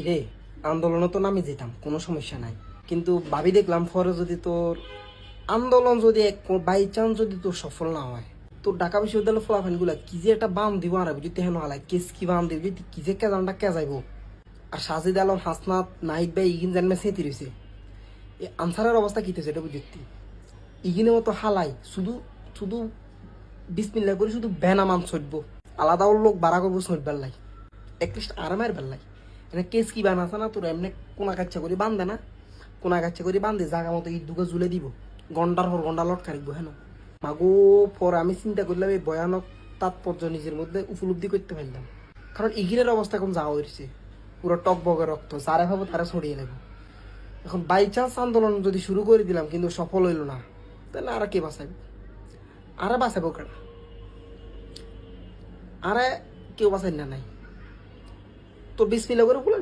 রে আন্দোলনে তো নামে যেতাম, কোনো সমস্যা নাই, কিন্তু ভাবি দেখলাম পরে যদি তোর আন্দোলন যদি বাই চান্স যদি তোর সফল না হয়, তোর ঢাকা বিশ্ববিদ্যালয় ফলাফল গুলা কি যে একটা বাম দিব আর যদি হেন হালাই কেস কি বাম দিব যদি কি যে কেজানটা কে যাইব। আর সাজিদ আলম হাসনাত নাহিদ ভাই ইগিন জানমে সেঁতি রয়েছে, এই আনসারের অবস্থা কি হয়েছে এটা বুঝতি। ইগিনের মতো হালাই শুধু শুধু বিসমিল্লা করে শুধু বেনামান ছটব, আলাদাও লোক বাড়া করবো ছটবার লাই, একলিস্ট আরামের বেল্লাই। এটা কেস কি বানাছে না তোর এমনি কোনা কাচ্চা করে বান্ধে না, কোনা কাচ্চা করে বান্ধে জাগা মতো ঈদ দুটো জুলে দিব, ঘন্টার পর ঘন্টা লটকা রাখবো হেন। মাগো পরে আমি চিন্তা করলাম এই ভয়ানক তাৎপর্য নিজের মধ্যে উপলব্ধি করতে পারলাম। কারণ ইগিরের অবস্থা এখন যাওয়া হয়েছে, পুরো টক বগে রক্ত, যারে ভাবো তারা ছড়িয়ে নেব। এখন বাই চান্স আন্দোলন যদি শুরু করে দিলাম কিন্তু সফল হইল না, তাহলে আর কে বাঁচাইব? আরে বাঁচাবো কেন? আরে কেউ বাঁচাই না নাই, তো বিসমিল্লাহ করে বলে